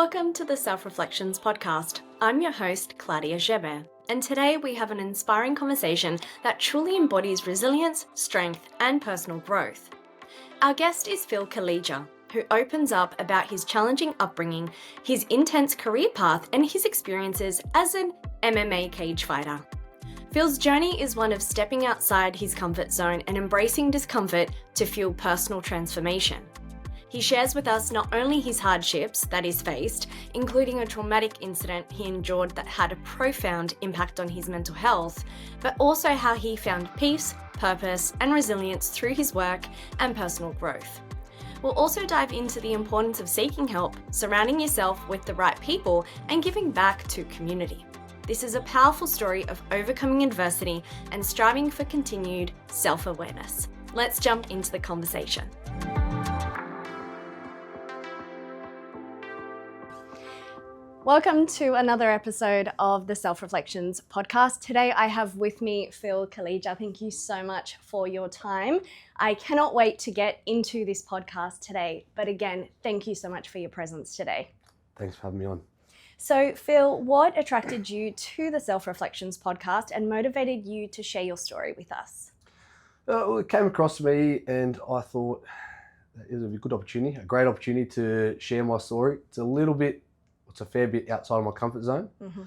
Welcome to the Self-Reflections podcast. I'm your host, Claudia Geber, and today we have an inspiring conversation that truly embodies resilience, strength, and personal growth. Our guest is Phil Calleja, who opens up about his challenging upbringing, his intense career path, and his experiences as an MMA cage fighter. Phil's journey is one of stepping outside his comfort zone and embracing discomfort to fuel personal transformation. He shares with us not only his hardships that he's faced, including a traumatic incident he endured that had a profound impact on his mental health, but also how he found peace, purpose, and resilience through his work and personal growth. We'll also dive into the importance of seeking help, surrounding yourself with the right people, and giving back to community. This is a powerful story of overcoming adversity and striving for continued self-awareness. Let's jump into the conversation. Welcome to another episode of the Self-Reflections podcast. Today I have with me Phil Calleja. Thank you so much for your time. I cannot wait to get into this podcast today. But again, thank you so much for your presence today. Thanks for having me on. So Phil, what attracted you to the Self-Reflections podcast and motivated you to share your story with us? It came across to me and I thought it was a good opportunity, a great opportunity to share my story. It's a fair bit outside of my comfort zone. Mm-hmm.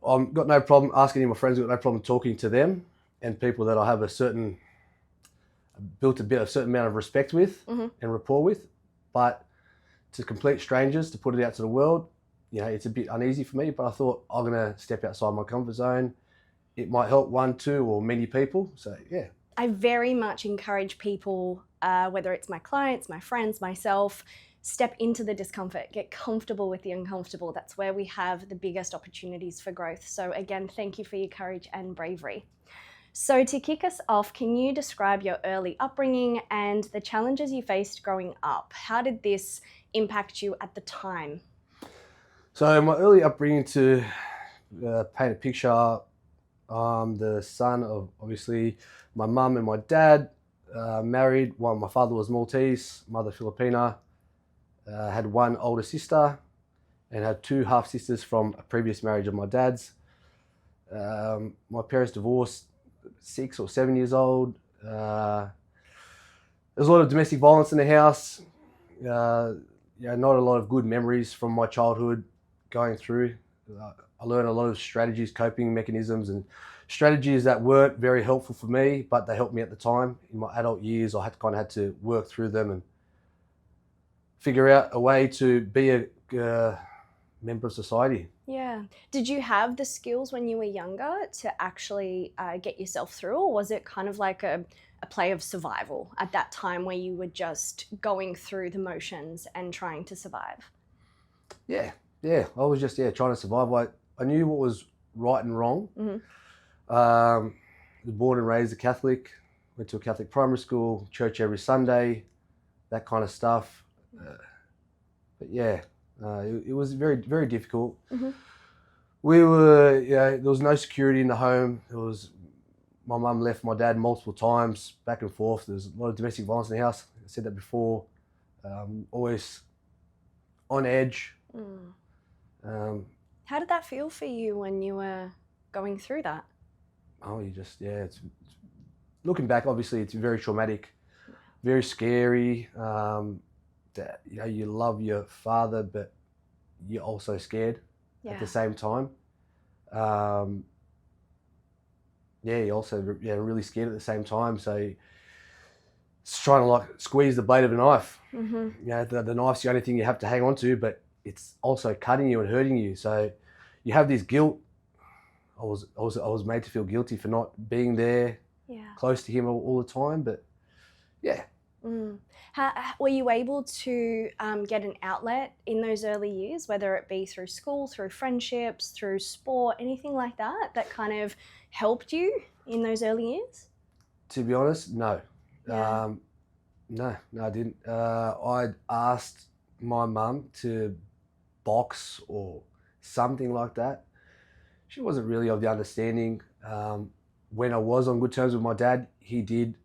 I've got no problem asking any of my friends, I've got no problem talking to them and people that I have built a certain amount of respect with and rapport with. But to complete strangers, to put it out to the world, it's a bit uneasy for me, but I thought I'm going to step outside my comfort zone. It might help one, two, or many people. So, yeah. I very much encourage people, whether it's my clients, my friends, myself, step into the discomfort, get comfortable with the uncomfortable. That's where we have the biggest opportunities for growth. So again, thank you for your courage and bravery. So to kick us off, can you describe your early upbringing and the challenges you faced growing up? How did this impact you at the time? So my early upbringing, to paint a picture, I'm the son of obviously my mum and my dad, married. My father was Maltese, mother Filipina. Had one older sister and had two half sisters from a previous marriage of my dad's. My parents divorced 6 or 7 years old. There was a lot of domestic violence in the house. Not a lot of good memories from my childhood going through. I learned a lot of strategies, coping mechanisms, and strategies that weren't very helpful for me, but they helped me at the time. In my adult years, I had to work through them and figure out a way to be a member of society. Yeah. Did you have the skills when you were younger to actually get yourself through, or was it kind of like a play of survival at that time where you were just going through the motions and trying to survive? Yeah. I was just trying to survive. I knew what was right and wrong. Mm-hmm. I was born and raised a Catholic, went to a Catholic primary school, church every Sunday, that kind of stuff. It was very, very difficult. Mm-hmm. There was no security in the home. My mum left my dad multiple times, back and forth. There was a lot of domestic violence in the house. I said that before. Always on edge. How did that feel for you when you were going through that? It's looking back, obviously it's very traumatic, very scary. That you love your father, but you're also scared at the same time. You're also really scared at the same time. So it's trying to squeeze the blade of a knife. Mm-hmm. The knife's the only thing you have to hang on to, but it's also cutting you and hurting you. So you have this guilt. I was made to feel guilty for not being there, close to him all the time. But yeah. Mm. How were you able to get an outlet in those early years, whether it be through school, through friendships, through sport, anything like that kind of helped you in those early years? To be honest, no. Yeah. No, I didn't. I'd asked my mum to box or something like that. She wasn't really of the understanding. When I was on good terms with my dad, he did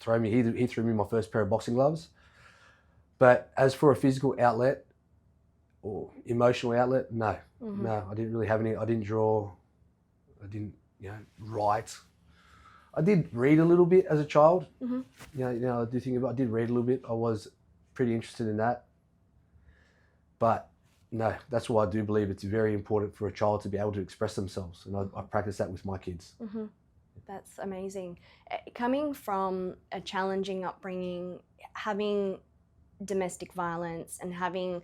he threw me my first pair of boxing gloves. But as for a physical outlet, or emotional outlet, no. Mm-hmm. No, I didn't really have any. I didn't draw. I didn't, write. I did read a little bit as a child. Mm-hmm. I do think about. I did read a little bit. I was pretty interested in that. But no, that's why I do believe it's very important for a child to be able to express themselves, and I practice that with my kids. Mm-hmm. That's amazing. Coming from a challenging upbringing, having domestic violence, and having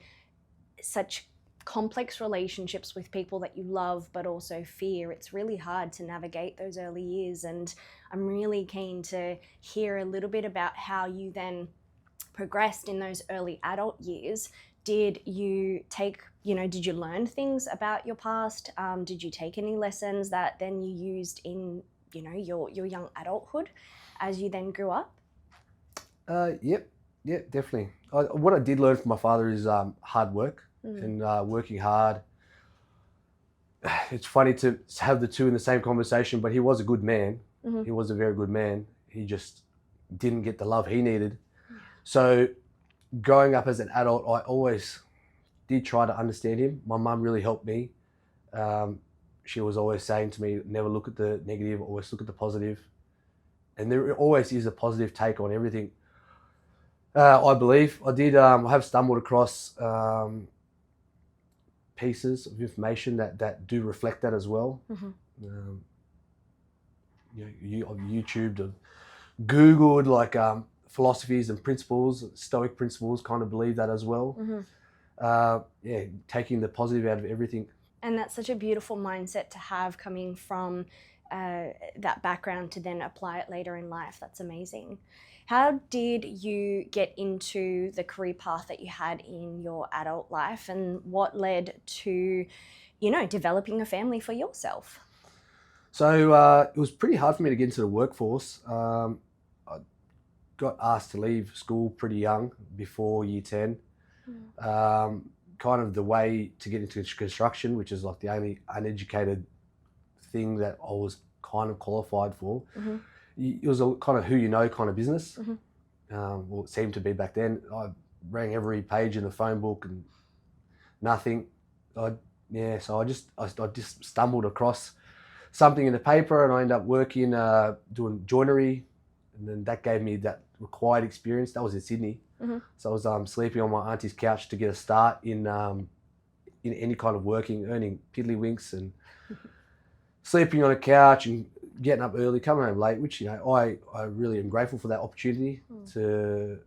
such complex relationships with people that you love but also fear, it's really hard to navigate those early years. And I'm really keen to hear a little bit about how you then progressed in those early adult years. Did you learn things about your past? Did you take any lessons that then you used in your young adulthood as you then grew up? Yep, definitely. What I did learn from my father is hard work and working hard. It's funny to have the two in the same conversation, but he was a good man. Mm-hmm. He was a very good man. He just didn't get the love he needed. Yeah. So growing up as an adult, I always did try to understand him. My mum really helped me. She was always saying to me, never look at the negative, always look at the positive. And there always is a positive take on everything. I believe I did. I have stumbled across pieces of information that do reflect that as well. Mm-hmm. I've YouTubed and Googled like philosophies and principles, Stoic principles, kind of believe that as well. Mm-hmm. Taking the positive out of everything. And that's such a beautiful mindset to have, coming from that background to then apply it later in life. That's amazing. How did you get into the career path that you had in your adult life, and what led to, developing a family for yourself? So it was pretty hard for me to get into the workforce. I got asked to leave school pretty young, before year 10. Kind of the way to get into construction, which is like the only uneducated thing that I was kind of qualified for. Mm-hmm. It was a kind of who you know kind of business. Mm-hmm. Well, it seemed to be back then. I rang every page in the phone book and nothing. So I just stumbled across something in the paper, and I ended up working doing joinery, and then that gave me that required experience. That was in Sydney. Mm-hmm. So I was sleeping on my auntie's couch to get a start in any kind of working, earning piddlywinks, and sleeping on a couch and getting up early, coming home late, which I really am grateful for that opportunity to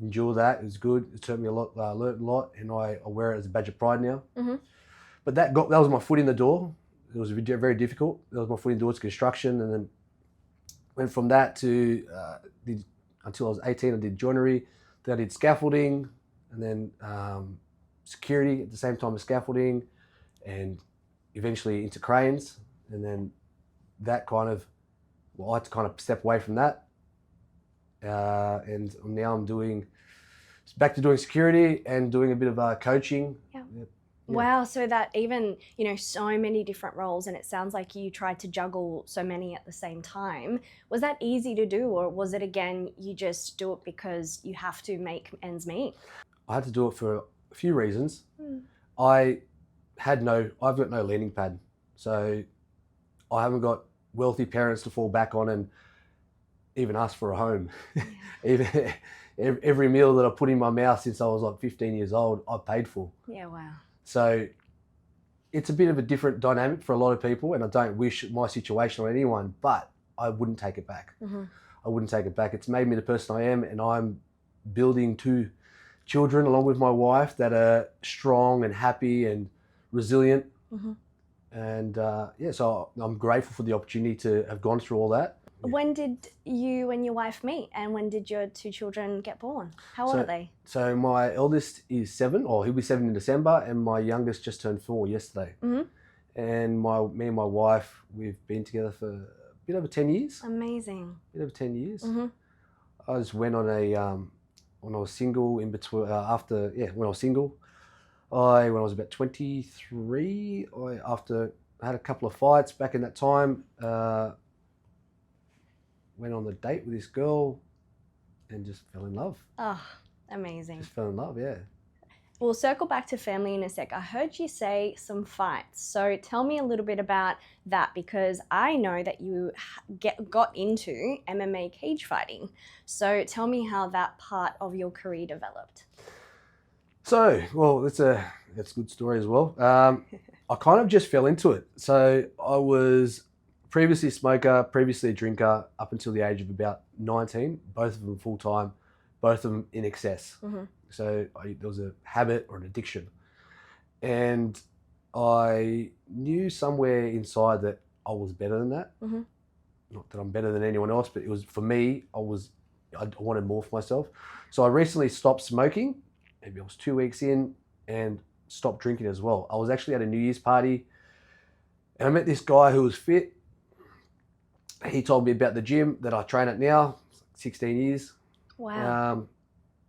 endure that. It was good. It taught me a lot, learned a lot, and I wear it as a badge of pride now. Mm-hmm. But that was my foot in the door. It was very difficult. That was my foot in the door to construction, and then went from that to until I was 18. I did joinery, then I did scaffolding, and then security at the same time as scaffolding, and eventually into cranes. And then that I had to kind of step away from that, and now I'm back to doing security and doing a bit of coaching. Yeah. Wow, so that even, so many different roles, and it sounds like you tried to juggle so many at the same time. Was that easy to do, or was it, again, you just do it because you have to make ends meet? I had to do it for a few reasons. I've got no landing pad, so I haven't got wealthy parents to fall back on and even ask for a home. Yeah. Even every meal that I put in my mouth since I was like 15 years old, I paid for. Yeah, wow. So it's a bit of a different dynamic for a lot of people, and I don't wish my situation on anyone, but I wouldn't take it back. Mm-hmm. I wouldn't take it back. It's made me the person I am, and I'm building 2 children along with my wife that are strong and happy and resilient. Mm-hmm. And so I'm grateful for the opportunity to have gone through all that. When did you and your wife meet, and when did your 2 children get born? How old are they? So my eldest is 7, or he'll be 7 in December, and my youngest just turned 4 yesterday. Mm-hmm. And me and my wife, we've been together for a bit over 10 years. Amazing. A bit over 10 years. Mm-hmm. I just went on when I was single, when I was single, when I was about 23, after I had a couple of fights back in that time, went on a date with this girl and just fell in love. Oh, amazing. Just fell in love, yeah. We'll circle back to family in a sec. I heard you say some fights. So tell me a little bit about that, because I know that you got into MMA cage fighting. So tell me how that part of your career developed. So, well, that's a good story as well. I kind of just fell into it. So I was previously a smoker, previously a drinker, up until the age of about 19, both of them full time, both of them in excess. Mm-hmm. So there was a habit or an addiction. And I knew somewhere inside that I was better than that. Mm-hmm. Not that I'm better than anyone else, but it was, for me, I wanted more for myself. So I recently stopped smoking. Maybe I was 2 weeks in, and stopped drinking as well. I was actually at a New Year's party, and I met this guy who was fit. He told me about the gym that I train at now, 16 years. Wow.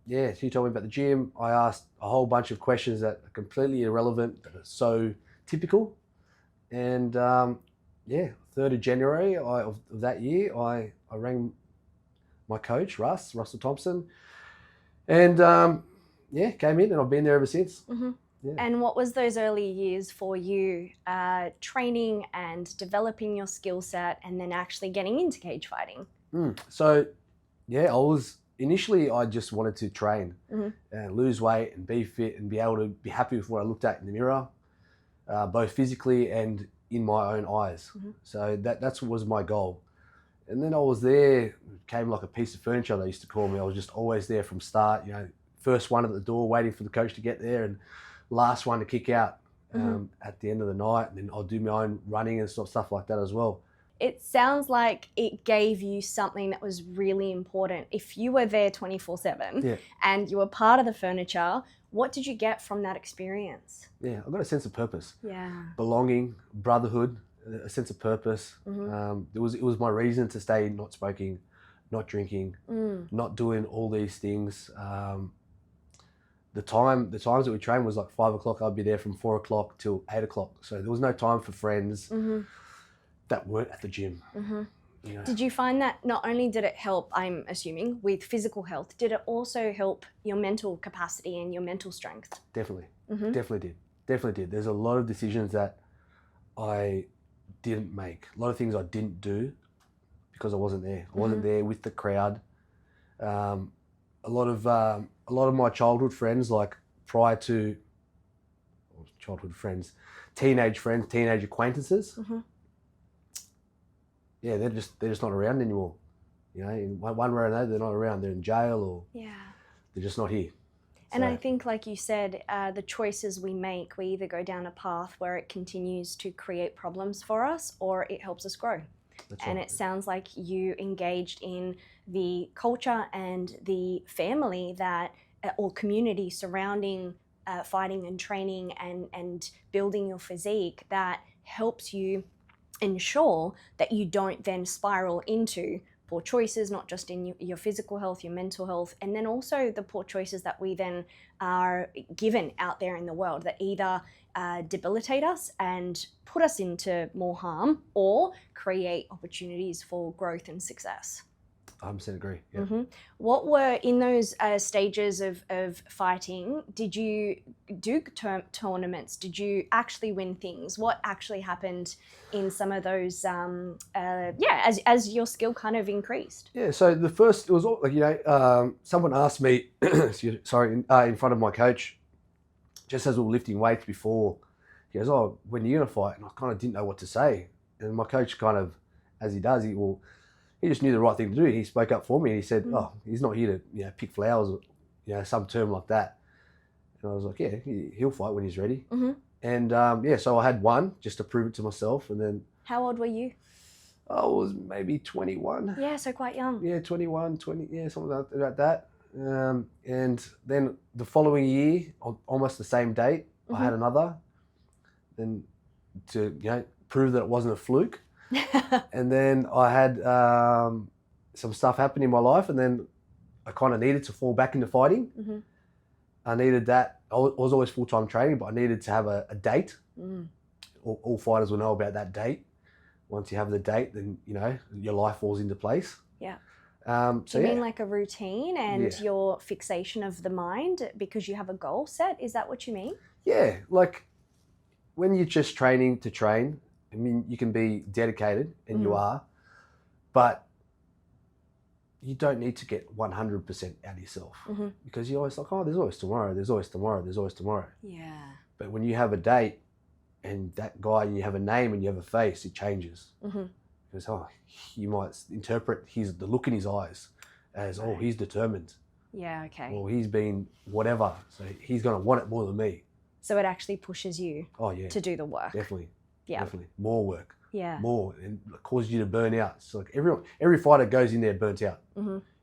Yeah, he told me about the gym. I asked a whole bunch of questions that are completely irrelevant, that are so typical. And 3rd of January of that year, I rang my coach, Russell Thompson, and came in, and I've been there ever since. Mm-hmm. Yeah. And what was those early years for you, training and developing your skill set, and then actually getting into cage fighting? So, I just wanted to train, and lose weight and be fit and be able to be happy with what I looked at in the mirror, both physically and in my own eyes. Mm-hmm. So that's what was my goal. And then I was there, came like a piece of furniture, they used to call me. I was just always there from start, first one at the door waiting for the coach to get there, and last one to kick out at the end of the night. And then I'll do my own running and stuff like that as well. It sounds like it gave you something that was really important. If you were there 24/7 and you were part of the furniture, what did you get from that experience? Yeah, I got a sense of purpose. Yeah. Belonging, brotherhood, a sense of purpose. It was my reason to stay not smoking, not drinking, not doing all these things. The times that we trained was like 5 o'clock. I'd be there from 4 o'clock till 8 o'clock. So there was no time for friends that weren't at the gym. Did you find that not only did it help, I'm assuming, with physical health, did it also help your mental capacity and your mental strength? Definitely. Definitely did. There's a lot of decisions that I didn't make. A lot of things I didn't do because I wasn't there. I wasn't there with the crowd. A lot of my childhood friends, like prior to teenage friends, teenage acquaintances. Yeah, they're just not around anymore. In one way or another, they're not around. They're in jail, or they're just not here. And I think, like you said, the choices we make, we either go down a path where it continues to create problems for us, or it helps us grow. And it sounds like you engaged in the culture and the family or community surrounding fighting and training and building your physique that helps you ensure that you don't then spiral into poor choices, not just in your physical health, your mental health, and then also the poor choices that we then are given out there in the world that either debilitate us and put us into more harm or create opportunities for growth and success. 100% agree. Yeah. What were in those stages of fighting? Did you do tournaments? Did you actually win things? What actually happened in some of those? As your skill kind of increased. Yeah. So the first, it was all like someone asked me, in front of my coach, just as we were lifting weights before. He goes, "Oh, when are you gonna fight?" And I kind of didn't know what to say. And my coach kind of, as he does, he just knew the right thing to do. He spoke up for me and he said, "Oh, he's not here to pick flowers," or some term like that. And I was like, "Yeah, he'll fight when he's ready." And so I had one just to prove it to myself. And then, how old were you? I was maybe 21. Yeah, so quite young. Yeah, 21, 20, something like that. And then the following year, on almost the same date, I had another. Then to prove that it wasn't a fluke. And then I had some stuff happen in my life, and then I kind of needed to fall back into fighting. I needed that. I was always full-time training, but I needed to have a date. All fighters will know about that date. Once you have the date, then your life falls into place. Yeah. Do you mean like a routine and Yeah. your fixation of the mind because you have a goal set? Is that what you mean? Yeah, like when you're just training to train, I mean, you can be dedicated, and you are, but you don't need to get 100% out of yourself, because you're always like, oh, there's always tomorrow, there's always tomorrow, there's always tomorrow. Yeah. But when you have a date and that guy, and you have a name and you have a face, it changes. Because, oh, you might interpret the look in his eyes as, oh, he's determined. Yeah, okay. Or he's been whatever, so he's going to want it more than me. So it actually pushes you to do the work. Definitely. Yeah. Definitely. More work. Yeah. More, and it causes you to burn out. So like every fighter goes in there burnt out.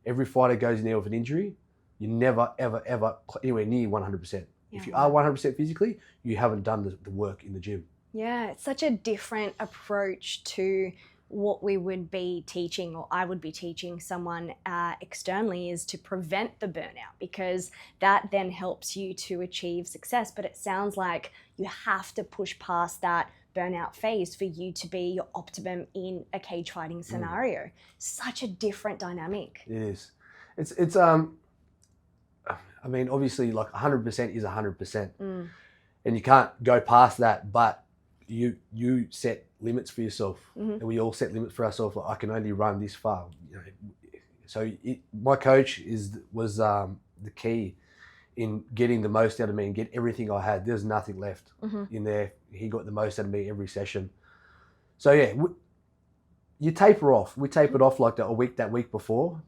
Every fighter goes in there with an injury. You never, ever, ever anywhere near 100%. If you are 100% physically, you haven't done the work in the gym. Yeah, it's such a different approach to what we would be teaching, or I would be teaching someone externally, is to prevent the burnout, because that then helps you to achieve success. But it sounds like you have to push past that burnout phase for you to be your optimum in a cage fighting scenario. Such a different dynamic. It is. It's I mean, obviously, like 100% is 100%, and you can't go past that. But you set limits for yourself, and we all set limits for ourselves. Like, I can only run this far. You know, so my coach was the key in getting the most out of me and get everything I had. There's nothing left in there. He got the most out of me every session. So yeah, you taper off. We tapered off like that week before,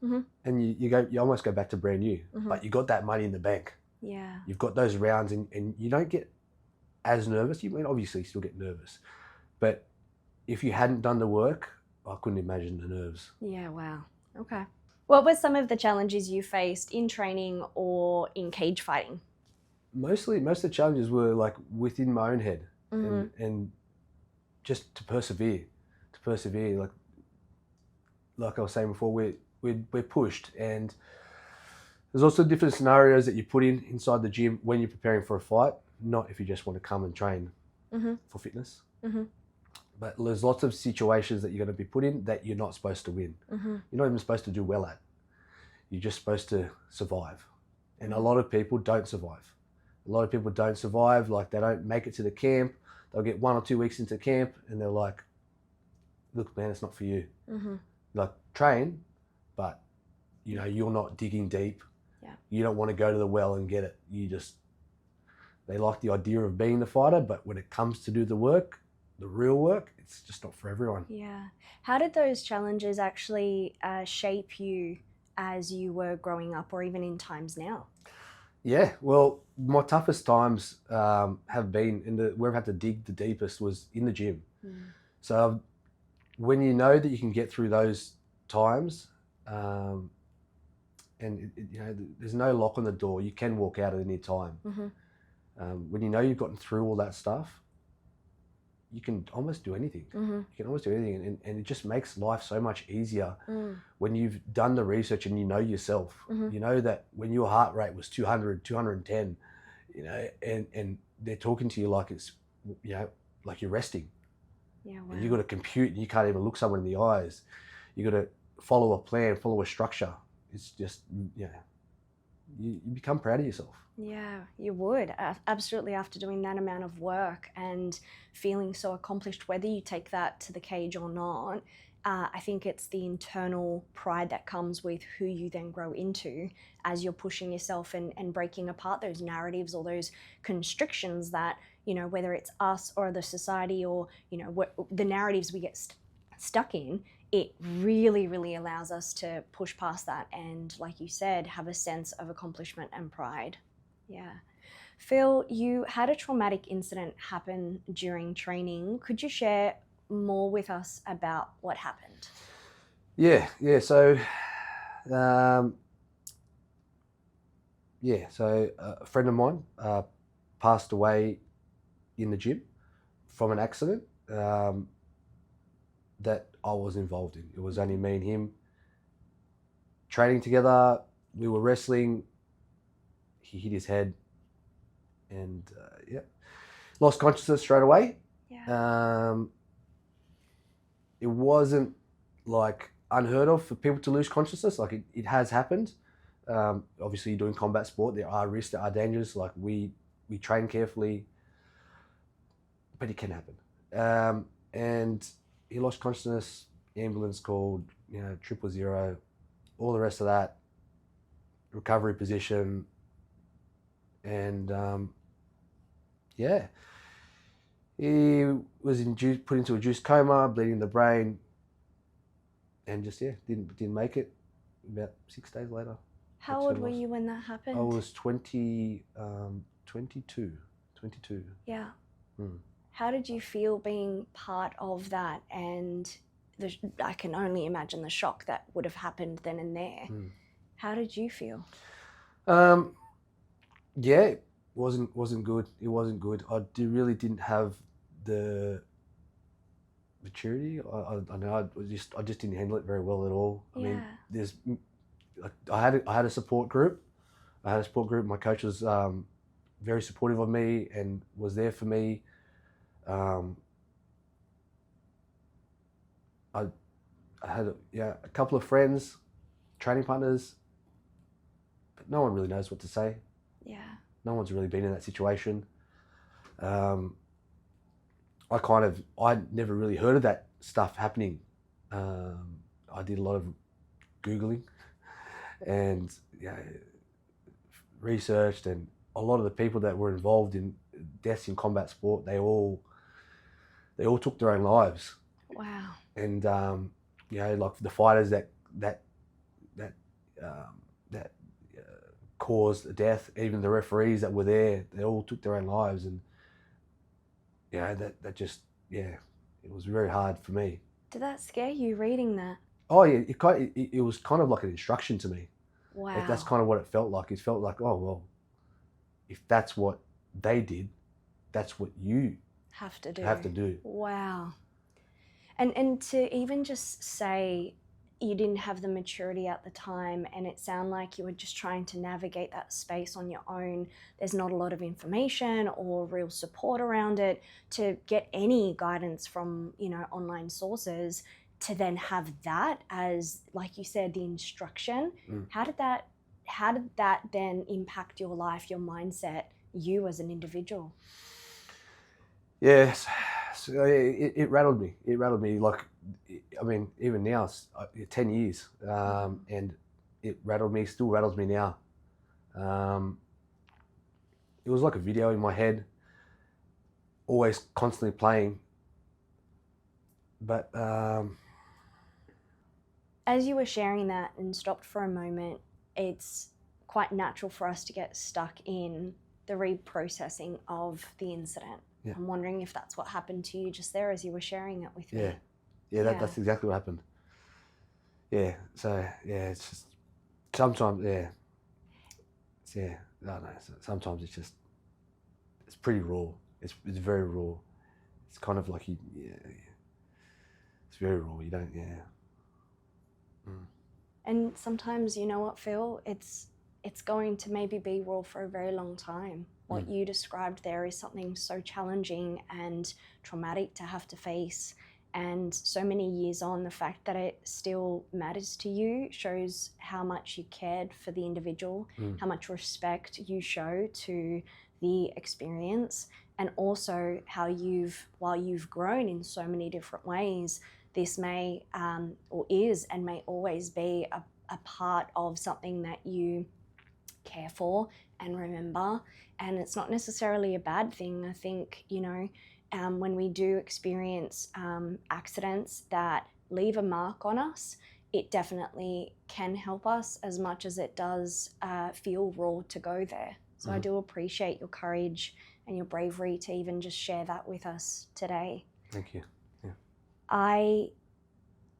and you almost go back to brand new. But you got that money in the bank. Yeah. You've got those rounds, and you don't get as nervous. You mean, obviously you still get nervous, but if you hadn't done the work, I couldn't imagine the nerves. Yeah, wow. Okay. What were some of the challenges you faced in training or in cage fighting? Most of the challenges were like within my own head, and just to persevere. Like I was saying before, we're pushed, and there's also different scenarios that you put inside the gym when you're preparing for a fight, not if you just want to come and train for fitness. But there's lots of situations that you're going to be put in that you're not supposed to win. You're not even supposed to do well at. You're just supposed to survive. And a lot of people don't survive. Like, they don't make it to the camp. They'll get 1 or 2 weeks into camp and they're like, look, man, it's not for you. Like, train, but you know, you're not digging deep. Yeah. You don't want to go to the well and get it. They like the idea of being the fighter, but when it comes to do the work, the real work, it's just not for everyone. Yeah. How did those challenges actually shape you as you were growing up, or even in times now? Yeah, well, my toughest times have been where I've had to dig the deepest was in the gym. So when you know that you can get through those times, and you know, there's no lock on the door, you can walk out at any time. When you know you've gotten through all that stuff, you can almost do anything. You can almost do anything, and it just makes life so much easier when you've done the research and you know yourself. You know that when your heart rate was 200, 210, you know, and they're talking to you like it's, you know, like you're resting. Yeah, wow. And you got to compute, and you can't even look someone in the eyes. You got to follow a plan, follow a structure. It's just, you know, you become proud of yourself. Yeah, you would. Absolutely, after doing that amount of work and feeling so accomplished, whether you take that to the cage or not, I think it's the internal pride that comes with who you then grow into as you're pushing yourself and breaking apart those narratives or those constrictions that, you know, whether it's us or the society or, you know, the narratives we get stuck in, it really, really allows us to push past that and, like you said, have a sense of accomplishment and pride. Yeah. Phil, you had a traumatic incident happen during training. Could you share more with us about what happened? Yeah. So, a friend of mine passed away in the gym from an accident that I was involved in. It was only me and him training together. We were wrestling. He hit his head and lost consciousness straight away. Yeah. It wasn't like unheard of for people to lose consciousness. Like it has happened. Obviously, you're doing combat sport. There are risks, there are dangers. Like we train carefully, but it can happen. And he lost consciousness. Ambulance called, 000, all the rest of that. Recovery position, and he was put into a induced coma, bleeding the brain, and just didn't make it. About 6 days later. How old were you when that happened? I was 22. Yeah. How did you feel being part of that? And I can only imagine the shock that would have happened then and there. How did you feel? It wasn't good. It wasn't good. Really didn't have the maturity. I know I just didn't handle it very well at all. I mean, I had a support group. My coach was very supportive of me and was there for me. I had a couple of friends, training partners, but no one really knows what to say. Yeah. No one's really been in that situation. I never really heard of that stuff happening. I did a lot of Googling and researched, and a lot of the people that were involved in deaths in combat sport, they all took their own lives. Wow. And like the fighters that caused the death, even the referees that were there, they all took their own lives, and that just it was very hard for me. Did that scare you reading that? Oh yeah, it was kind of like an instruction to me. Wow. That's kind of what it felt like. It felt like, oh well, if that's what they did, that's what you have to do. Wow. And to even just say you didn't have the maturity at the time, and it sounded like you were just trying to navigate that space on your own. There's not a lot of information or real support around it to get any guidance from, online sources, to then have that as, like you said, the instruction. How did that then impact your life, your mindset, you as an individual? Yes. So it rattled me. It rattled me. Like, I mean, even now, 10 years, and it rattled me. Still rattles me now. It was like a video in my head, always constantly playing. But as you were sharing that and stopped for a moment, it's quite natural for us to get stuck in the reprocessing of the incident. Yeah. I'm wondering if that's what happened to you just there as you were sharing it with me. That's exactly what happened. So it's just sometimes I don't know. Sometimes it's pretty raw. It's very raw. It's kind of like it's very raw. You don't And sometimes, you know what, Phil, it's going to maybe be raw for a very long time. What you described there is something so challenging and traumatic to have to face. And so many years on, the fact that it still matters to you shows how much you cared for the individual, how much respect you show to the experience, and also how while you've grown in so many different ways, this may or is and may always be a part of something that you care for and remember. And it's not necessarily a bad thing. I think, when we do experience accidents that leave a mark on us, it definitely can help us as much as it does feel raw to go there. So I do appreciate your courage and your bravery to even just share that with us today. Thank you. Yeah. I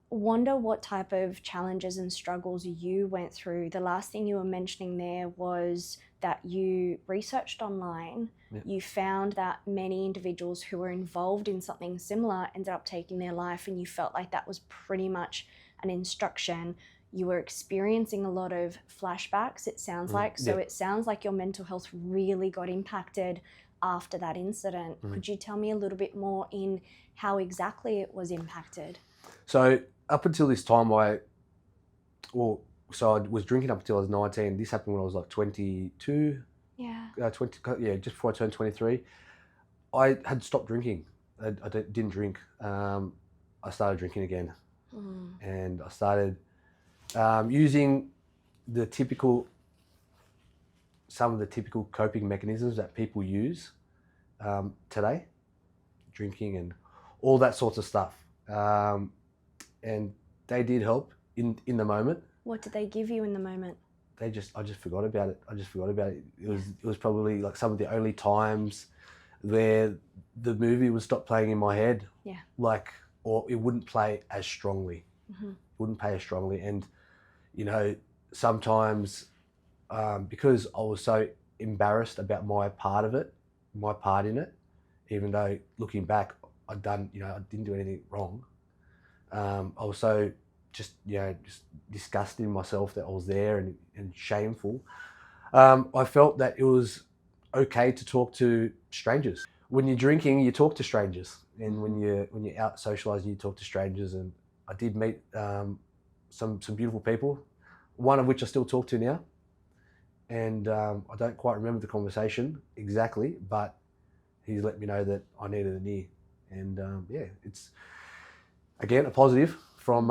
wonder what type of challenges and struggles you went through. The last thing you were mentioning there was that you researched online. Yeah. You found that many individuals who were involved in something similar ended up taking their life, and you felt like that was pretty much an instruction. You were experiencing a lot of flashbacks, it sounds like. So It sounds like your mental health really got impacted after that incident. Could you tell me a little bit more in how exactly it was impacted? So up until this time, so I was drinking up until I was 19. This happened when I was like 22, Yeah. 20, yeah, just before I turned 23. I had stopped drinking. I didn't drink. I started drinking again, and I started using the typical, some of the typical coping mechanisms that people use today, drinking and all that sorts of stuff, and they did help in the moment. What did they give you in the moment? I just forgot about it. It was probably like some of the only times where the movie would stop playing in my head. Yeah. Like, or it wouldn't play as strongly. Wouldn't play as strongly. And, you know, sometimes because I was so embarrassed about my part in it, even though looking back, I didn't do anything wrong. I was so just disgusted in myself that I was there and shameful. I felt that it was okay to talk to strangers. When you're drinking, you talk to strangers, and when you're out socializing, you talk to strangers. And I did meet some beautiful people, one of which I still talk to now. And I don't quite remember the conversation exactly, but he's let me know that I needed an ear. And it's again a positive from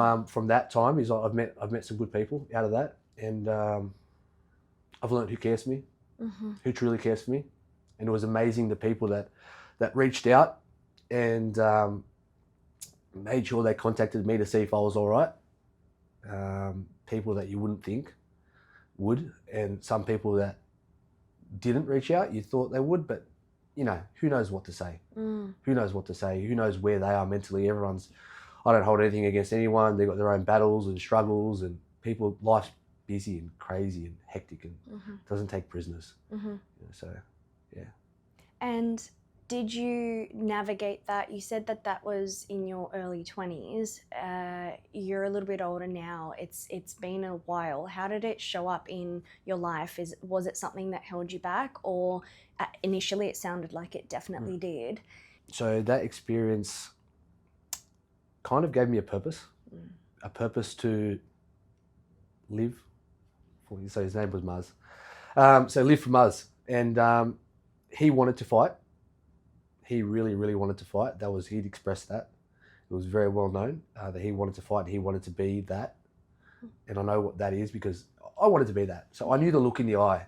that time. Is I've met some good people out of that, and I've learned who cares for me, who truly cares for me. And it was amazing the people that reached out and made sure they contacted me to see if I was all right. People that you wouldn't think would, and some people that didn't reach out, you thought they would, but you know, who knows what to say? Who knows what to say? Who knows where they are mentally? I don't hold anything against anyone. They've got their own battles and struggles, and people, life's busy and crazy and hectic, and doesn't take prisoners. So, yeah. And did you navigate that? You said that was in your early 20s. You're a little bit older now. It's been a while. How did it show up in your life? Was it something that held you back, or initially it sounded like it definitely did? So that experience kind of gave me a purpose to live. So his name was Muzz. So live for Muzz, and he wanted to fight. He really, really wanted to fight. He'd expressed that. It was very well known that he wanted to fight and he wanted to be that. And I know what that is because I wanted to be that. So I knew the look in the eye.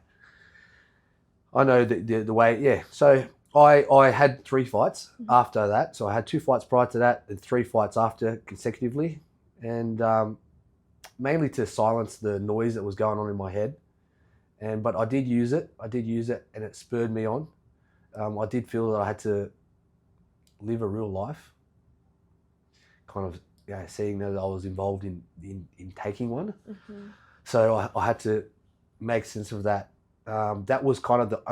I know the way, yeah. So I had 3 fights after that. So I had 2 fights prior to that and 3 fights after consecutively. And mainly to silence the noise that was going on in my head. But I did use it. And it spurred me on. I did feel that I had to live a real life, kind of seeing that I was involved in taking one. So I had to make sense of that. That was kind of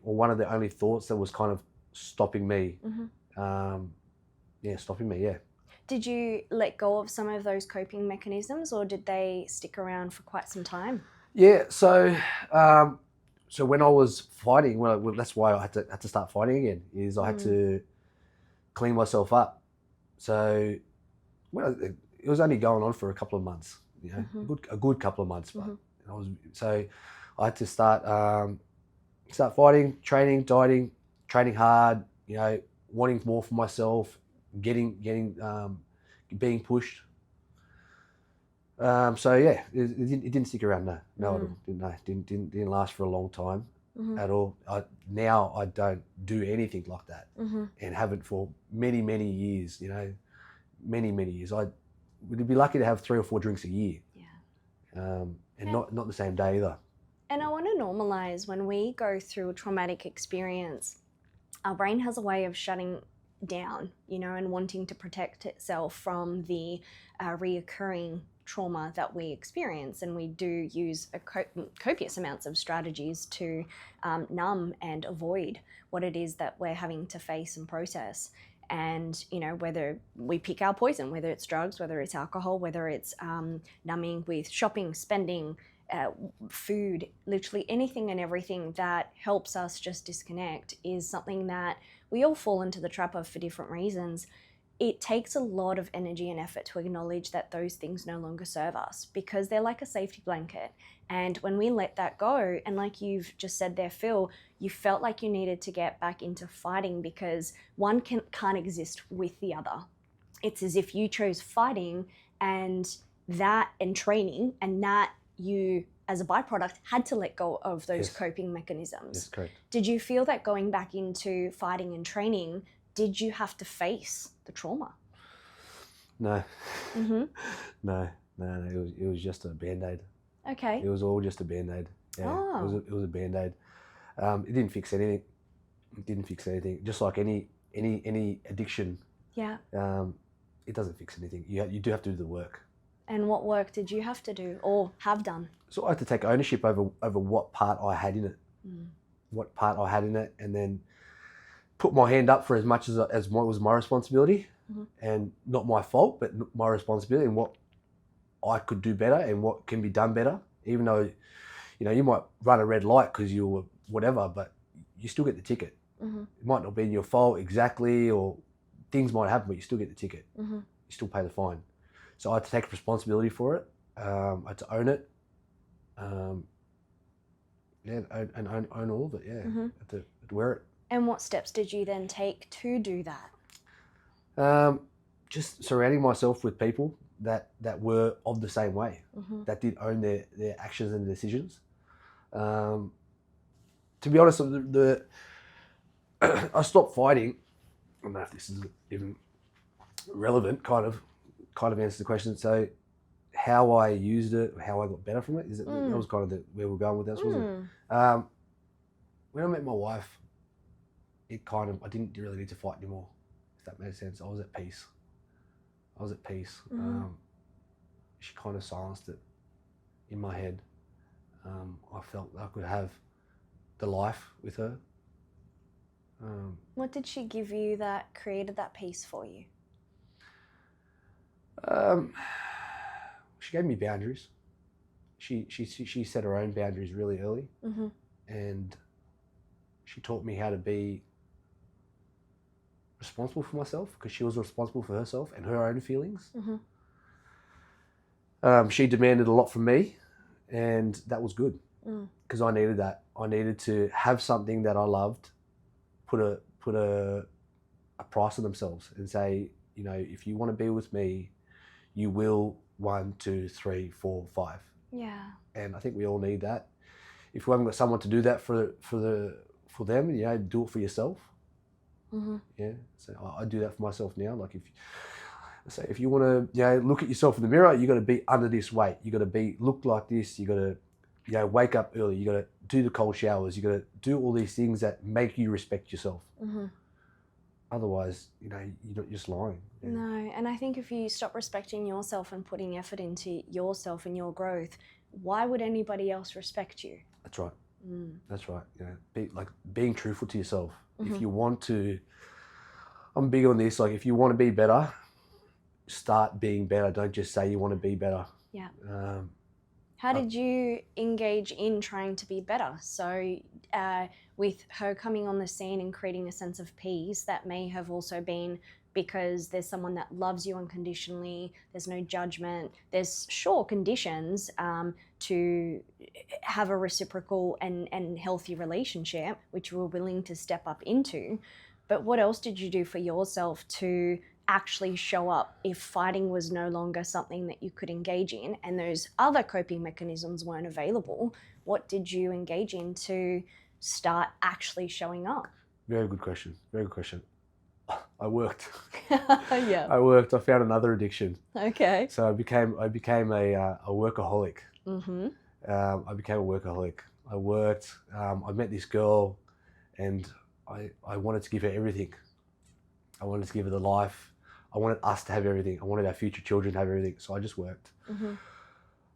one of the only thoughts that was kind of stopping me. Stopping me, yeah. Did you let go of some of those coping mechanisms, or did they stick around for quite some time? Yeah, so when I was fighting, well, that's why I had to start fighting again. Is I had to clean myself up. So it was only going on for a couple of months, a good couple of months. But I had to start fighting, training, dieting, training hard. Wanting more for myself, being pushed. It didn't stick around. It didn't last for a long time at all. Now I don't do anything like that, and haven't for many years. Many years. I would be lucky to have 3 or 4 drinks a year, and not the same day either. And I want to normalize when we go through a traumatic experience, our brain has a way of shutting down, and wanting to protect itself from the reoccurring trauma that we experience, and we do use copious amounts of strategies to numb and avoid what it is that we're having to face and process. And whether we pick our poison, whether it's drugs, whether it's alcohol, whether it's numbing with shopping, spending, food, literally anything and everything that helps us just disconnect is something that we all fall into the trap of for different reasons. it takes a lot of energy and effort to acknowledge that those things no longer serve us, because they're like a safety blanket. And when we let that go, and like you've just said there, Phil, you felt like you needed to get back into fighting because one can't exist with the other. It's as if you chose fighting and training, and that you, as a byproduct, had to let go of those coping mechanisms. Yes, correct. Did you feel that going back into fighting and training, did you have to face the trauma? No. Mm-hmm. No. It was just a Band-Aid. Okay. It was all just a Band-Aid. Yeah. Oh. It was a Band-Aid. It didn't fix anything. Just like any addiction. Yeah. It doesn't fix anything. You do have to do the work. And what work did you have to do or have done? So I had to take ownership over what part I had in it. What part I had in it, and then put my hand up for as much as what was my responsibility, and not my fault, but my responsibility, and what I could do better and what can be done better. Even though, you might run a red light because you were whatever, but you still get the ticket. It might not be your fault exactly, or things might happen, but you still get the ticket. You still pay the fine. So I had to take responsibility for it. I had to own it. And own all of it. Yeah, I had to wear it. And what steps did you then take to do that? Just surrounding myself with people that were of the same way, that did own their actions and decisions. To be honest, I stopped fighting. I don't know if this is even relevant, kind of answers the question. So how I used it, how I got better from it, that was kind of where we're going with this, wasn't it? When I met my wife, I didn't really need to fight anymore, if that made sense. I was at peace. She kind of silenced it in my head. I felt I could have the life with her. What did she give you that created that peace for you? She gave me boundaries. She set her own boundaries really early, and she taught me how to be responsible for myself, because she was responsible for herself and her own feelings. She demanded a lot from me, and that was good, because I needed that. I needed to have something that I loved, put a price on themselves, and say, if you want to be with me, you will 1, 2, 3, 4, 5. Yeah. And I think we all need that. If you haven't got someone to do that for them, do it for yourself. Yeah. So I do that for myself now. Like if you want to, look at yourself in the mirror, you got to be under this weight. You got to look like this. You got to, wake up early. You got to do the cold showers. You got to do all these things that make you respect yourself. Otherwise, you're not just lying. Yeah. No, and I think if you stop respecting yourself and putting effort into yourself and your growth, why would anybody else respect you? That's right. That's right. Being truthful to yourself. If you want to, I'm big on this. Like, if you want to be better, start being better. Don't just say you want to be better. Yeah. How did you engage in trying to be better? So with her coming on the scene and creating a sense of peace, that may have also been because there's someone that loves you unconditionally, there's no judgment, there's conditions to have a reciprocal and healthy relationship, which you were willing to step up into. But what else did you do for yourself to actually show up if fighting was no longer something that you could engage in and those other coping mechanisms weren't available? What did you engage in to start actually showing up? Very good question. I worked. Yeah. I found another addiction. Okay. So I became a workaholic. I became a workaholic. I worked. I met this girl, and I wanted to give her everything. I wanted to give her the life. I wanted us to have everything. I wanted our future children to have everything. So I just worked. I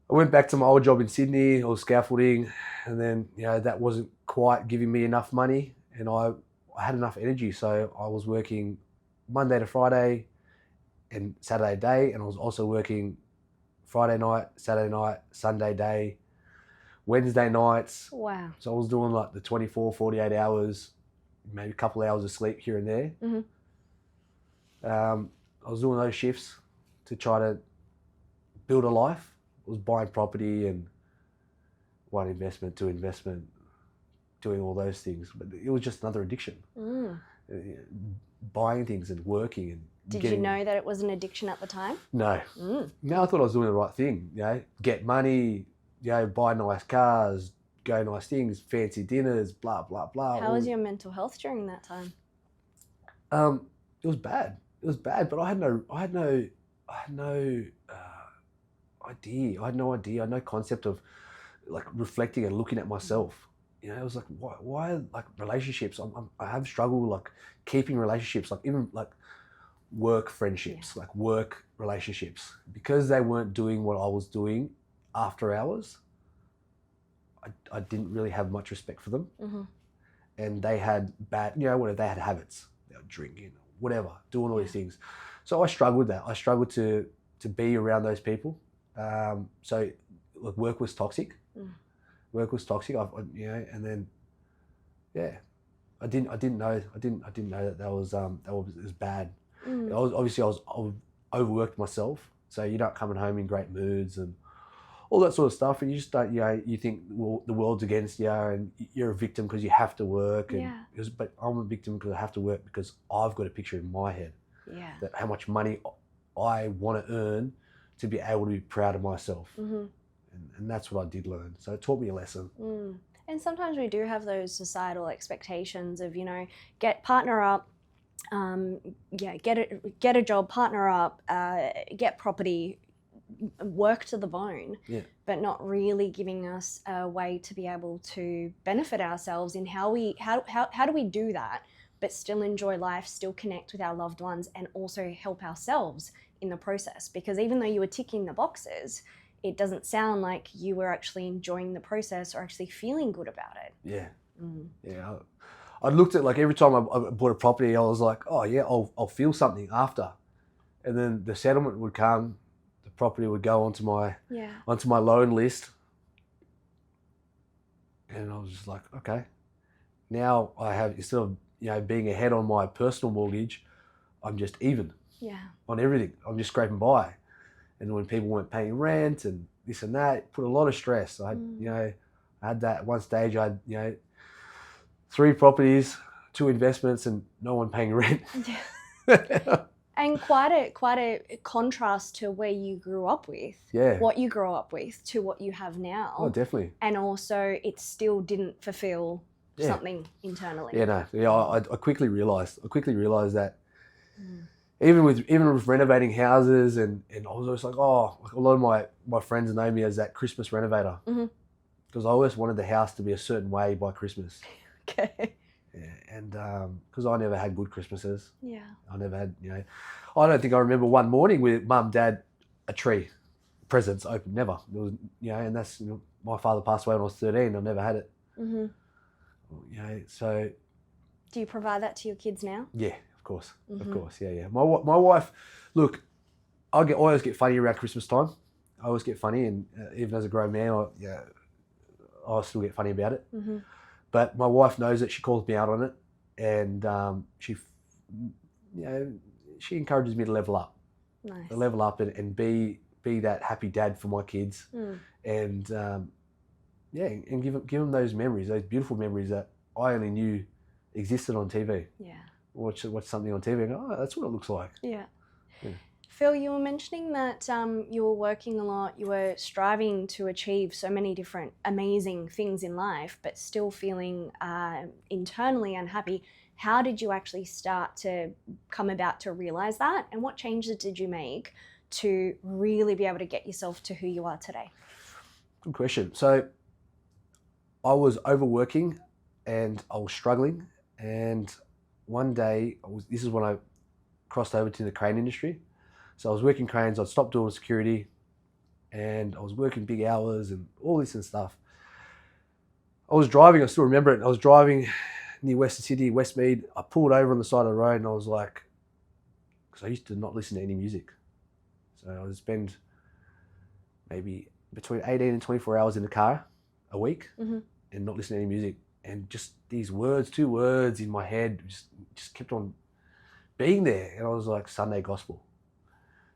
went back to my old job in Sydney. I was scaffolding, and then that wasn't quite giving me enough money, and I had enough energy. So I was working Monday to Friday and Saturday day, and I was also working Friday night, Saturday night, Sunday day, Wednesday nights. Wow. So I was doing like the 24, 48 hours, maybe a couple of hours of sleep here and there. I was doing those shifts to try to build a life. I was buying property and one investment, two investment, doing all those things. But it was just another addiction. Buying things and working and Did you know that it was an addiction at the time? No. No, I thought I was doing the right thing. Get money, buy nice cars, go nice things, fancy dinners, blah blah blah. How was your mental health during that time? It was bad. It was bad, but I had no idea. I had no idea. I had no concept of like reflecting and looking at myself. It was like, why like relationships? I have struggled like keeping relationships, like even like work friendships, like work relationships, because they weren't doing what I was doing after hours. I didn't really have much respect for them, and they had bad, whatever, they had habits. They were drinking, whatever, doing all these things. So I struggled with that. I struggled to be around those people. So like work was toxic. Work was toxic. And then I didn't know that was bad. I was overworked myself. So you're not coming home in great moods and all that sort of stuff, and you just don't, you think, well, the world's against you and you're a victim because you have to work. But I'm a victim because I have to work because I've got a picture in my head that how much money I want to earn to be able to be proud of myself. And that's what I did learn. So it taught me a lesson. And sometimes we do have those societal expectations of, partner up, get a job, partner up, get property, work to the bone, but not really giving us a way to be able to benefit ourselves in how do we do that, but still enjoy life, still connect with our loved ones, and also help ourselves in the process. Because even though you were ticking the boxes, it doesn't sound like you were actually enjoying the process or actually feeling good about it. I looked at, like, every time I bought a property, I was like, oh yeah, I'll feel something after, and then the settlement would come. Property would go onto my loan list, and I was just like, okay, now I have, instead of being ahead on my personal mortgage, I'm just even on everything. I'm just scraping by, and when people weren't paying rent and this and that, it put a lot of stress. I had that at one stage. I had 3 properties, 2 investments, and no one paying rent. And quite a contrast to where you grew up with, what you grew up with, to what you have now. Oh, definitely. And also, it still didn't fulfill something internally. I quickly realised that even with renovating houses, and I was always like, a lot of my friends know me as that Christmas renovator, because I always wanted the house to be a certain way by Christmas. Okay. Yeah, and because I never had good Christmases. Yeah. I never had, I don't think I remember one morning with mum, dad, a tree, presents open. Never. It was, and that's, my father passed away when I was 13. I never had it. So. Do you provide that to your kids now? Yeah, of course. Of course. Yeah. My wife, look, I always get funny around Christmas time. I always get funny, and even as a grown man, I still get funny about it. But my wife knows it. She calls me out on it, and she encourages me to level up. Nice. To level up and be that happy dad for my kids, and and give them those memories, those beautiful memories that I only knew existed on TV. Yeah. Watch something on TV and go, oh, that's what it looks like. Yeah. Phil, you were mentioning that you were working a lot, you were striving to achieve so many different amazing things in life, but still feeling internally unhappy. How did you actually start to come about to realise that? And what changes did you make to really be able to get yourself to who you are today? Good question. So I was overworking and I was struggling. And one day, this is when I crossed over to the crane industry. So I was working cranes, I'd stopped doing security, and I was working big hours and all this and stuff. I was driving, I still remember it, I was driving near Western Sydney, Westmead. I pulled over on the side of the road and I was like, because I used to not listen to any music. So I would spend maybe between 18 and 24 hours in the car a week and not listen to any music. And just these words, 2 words in my head just kept on being there. And I was like, Sunday gospel.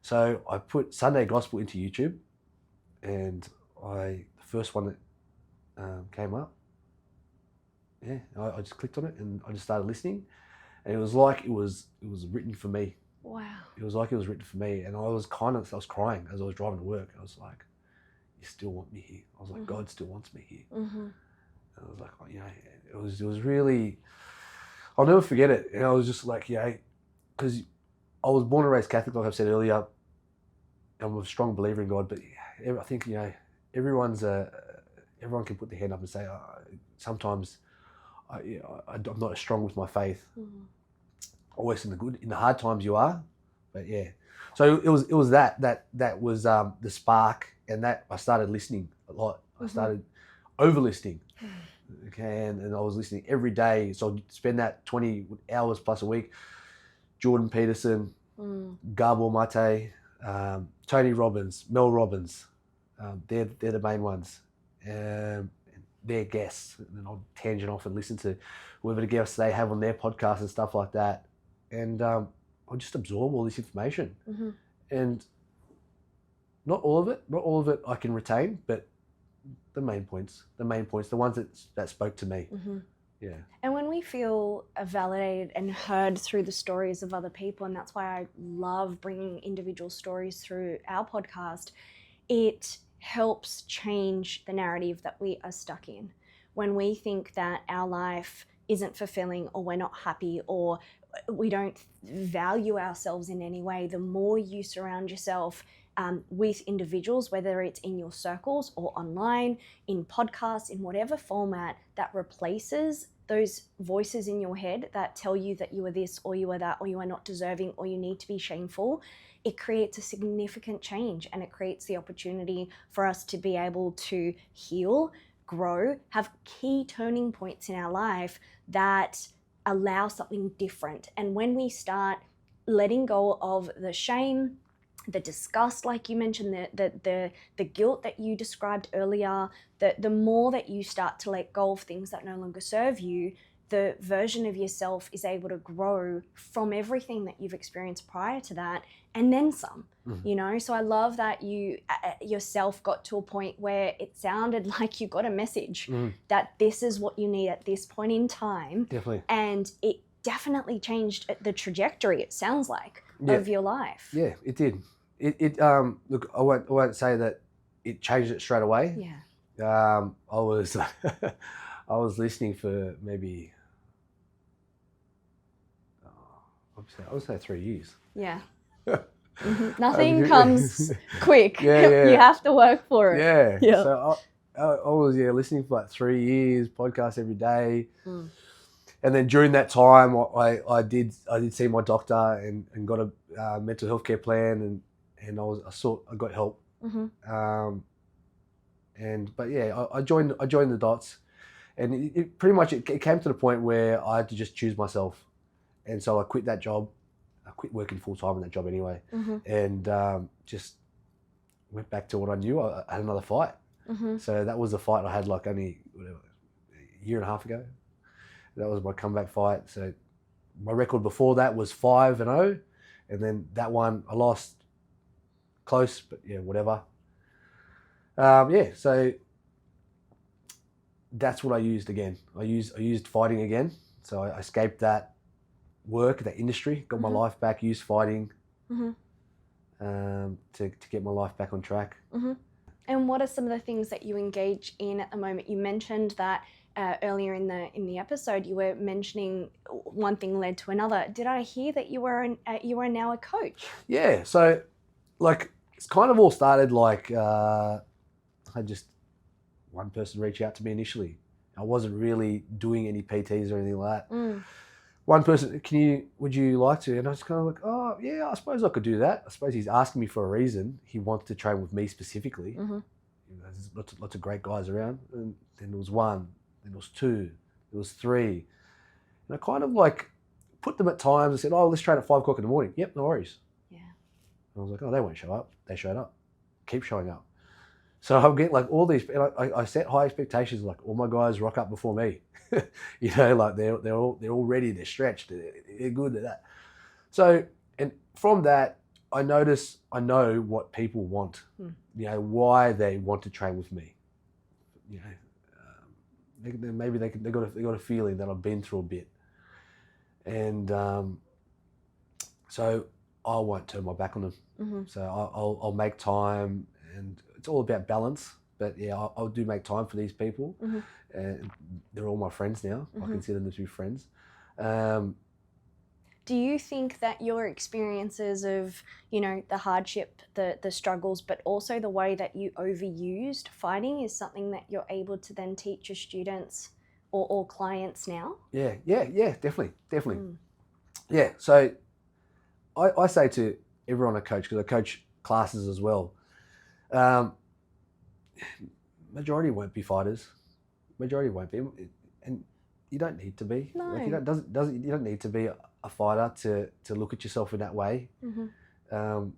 So I put Sunday Gospel into YouTube, and the first one that came up, yeah, I just clicked on it and I just started listening, and it was like it was written for me. Wow. It was like it was written for me, and I was crying as I was driving to work. I was like, "You still want me here?" I was like, "God still wants me here." And I was like, oh, you know, it was really, I'll never forget it. And I was just like, yeah, because I was born and raised Catholic, like I've said earlier. I'm a strong believer in God, but I think, you know, everyone can put their hand up and say, sometimes I'm not as strong with my faith. Always in the hard times you are, but yeah. So it was that was the spark, and that I started listening a lot. I started over listening. Okay, and I was listening every day. So I'd spend that 20 hours plus a week. Jordan Peterson, Gabor Mate, Tony Robbins, Mel Robbins, they're the main ones. Their guests, and then I'll tangent off and listen to whoever the guests they have on their podcast and stuff like that. And I'll just absorb all this information. And not all of it I can retain, but the main points, the ones that spoke to me. Yeah. And when we feel validated and heard through the stories of other people, and that's why I love bringing individual stories through our podcast, it helps change the narrative that we are stuck in. When we think that our life isn't fulfilling, or we're not happy, or we don't value ourselves in any way, the more you surround yourself with individuals, whether it's in your circles or online, in podcasts, in whatever format, that replaces those voices in your head that tell you that you are this or you are that, or you are not deserving, or you need to be shameful, it creates a significant change, and it creates the opportunity for us to be able to heal, grow, have key turning points in our life that allow something different. And when we start letting go of the shame, the disgust, like you mentioned, the guilt that you described earlier, the more that you start to let go of things that no longer serve you, the version of yourself is able to grow from everything that you've experienced prior to that, and then some. You know, so I love that you yourself got to a point where it sounded like you got a message that this is what you need at this point in time. Definitely. And it definitely changed the trajectory, it sounds like, of your life. Yeah, it did. It look, I won't say that it changed it straight away. Yeah. I was I was listening for maybe I would say 3 years. Yeah. Nothing comes quick. Yeah. You have to work for it. Yeah. So I was listening for like 3 years, podcast every day. And then during that time, I did see my doctor and got a mental health care plan, and I got help. But yeah, I joined the dots, and it pretty much it came to the point where I had to just choose myself, and so I quit that job. I quit working full time in that job anyway, and just went back to what I knew. I had another fight, so that was the fight I had like only a year and a half ago. That was my comeback fight. So my record before that was 5-0, and then that one I lost close, but yeah, whatever. So that's what I used again. I used fighting again. So I escaped that work, that industry, got my life back, used fighting to get my life back on track. And what are some of the things that you engage in at the moment? You mentioned that earlier in the episode, you were mentioning one thing led to another. Did I hear that you are now a coach? Yeah. So, like, it's kind of all started like I had just one person reach out to me initially. I wasn't really doing any PTs or anything like that. One person, would you like to? And I was kind of like, oh yeah, I suppose I could do that. I suppose he's asking me for a reason. He wants to train with me specifically. You know, there's lots of great guys around. And then there was one, then there was two, there was three. And I kind of like put them at times and said, oh, let's train at 5 o'clock in the morning. Yep, no worries. Yeah. And I was like, oh, they won't show up. They showed up. Keep showing up. So I'm getting like all these, and I set high expectations. Like all my guys rock up before me, you know, like they're all ready, they're stretched, they're good at that. So, and from that, I know what people want, why they want to train with me. Maybe they got a feeling that I've been through a bit, and so I won't turn my back on them. Mm-hmm. So I'll make time, and it's all about balance. But yeah, I'll do make time for these people, Mm-hmm. and they're all my friends now. Mm-hmm. I consider them to be friends. Do you think that your experiences of, the hardship, the struggles, but also the way that you overused fighting is something that you're able to then teach your students or clients now? Yeah, definitely. Yeah, so I say to everyone I coach, because I coach classes as well, majority won't be fighters. Majority won't be, and you don't need to be. No. Like you don't need to be a fighter to look at yourself in that way. Mm-hmm.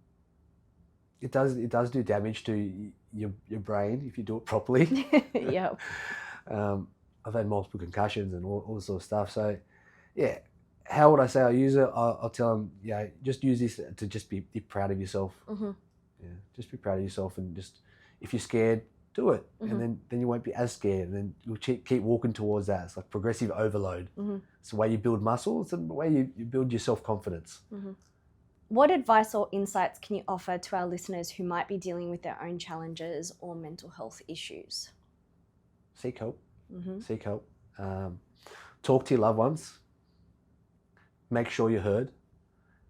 It does do damage to your brain if you do it properly. Yeah. I've had multiple concussions and all this sort of stuff. So, yeah, how would I say I use it? I'll tell them, just use this to just be proud of yourself. Mm-hmm. Yeah, just be proud of yourself, and just if you're scared, do it, Mm-hmm. and then you won't be as scared, and then you'll keep walking towards that. It's like progressive overload. Mm-hmm. It's the way you build muscle. It's the way you build your self-confidence. Mm-hmm. What advice or insights can you offer to our listeners who might be dealing with their own challenges or mental health issues? Seek help. Mm-hmm. Seek help. Talk to your loved ones. Make sure you're heard.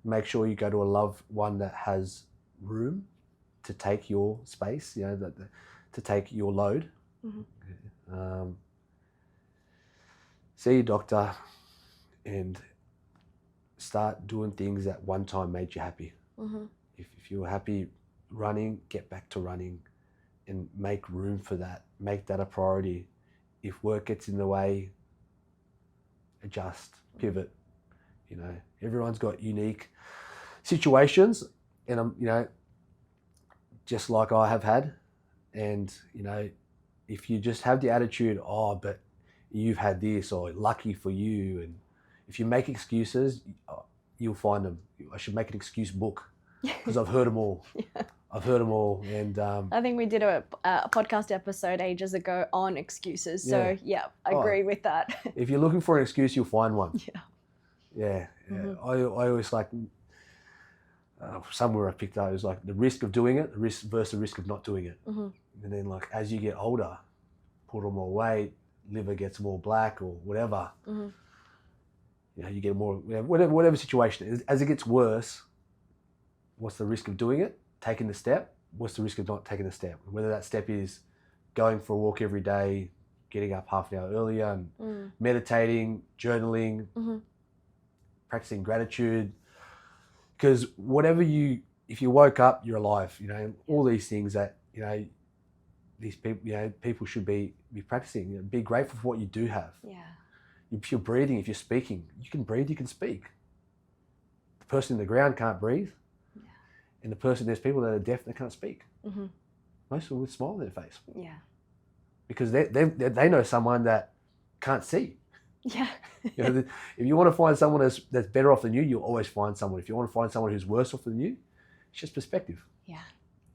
Make sure you go to a loved one that has room to take your space, to take your load. Mm-hmm. See your doctor and start doing things that one time made you happy. Mm-hmm. If you were happy running, get back to running and make room for that. Make that a priority. If work gets in the way, adjust, pivot. Everyone's got unique situations, and I'm, just like I have had. And, if you just have the attitude, but you've had this, or lucky for you, and if you make excuses, you'll find them. I should make an excuse book, because I've heard them all. Yeah. I've heard them all. And I think we did a podcast episode ages ago on excuses. So, I agree with that. If you're looking for an excuse, you'll find one. Yeah. Yeah. Mm-hmm. I always like, somewhere I picked up, it was like the risk of doing it, the risk versus the risk of not doing it. Mm-hmm. And then, like, as you get older, put on more weight, liver gets more black or whatever, Mm-hmm. You get more, whatever situation is. As it gets worse, what's the risk of doing it? Taking the step. What's the risk of not taking the step? Whether that step is going for a walk every day, getting up half an hour earlier, and meditating, journaling, Mm-hmm. practicing gratitude. Because if you woke up, you're alive. All these things that these people, people should be practicing. Be grateful for what you do have. Yeah. If you're breathing, if you're speaking, you can breathe, you can speak. The person in the ground can't breathe. Yeah. And there's people that are deaf that can't speak. Mm-hmm. Most of them with a smile on their face. Yeah. Because they know someone that can't see. Yeah. If you want to find someone that's better off than you, you'll always find someone. If you want to find someone who's worse off than you, it's just perspective. Yeah.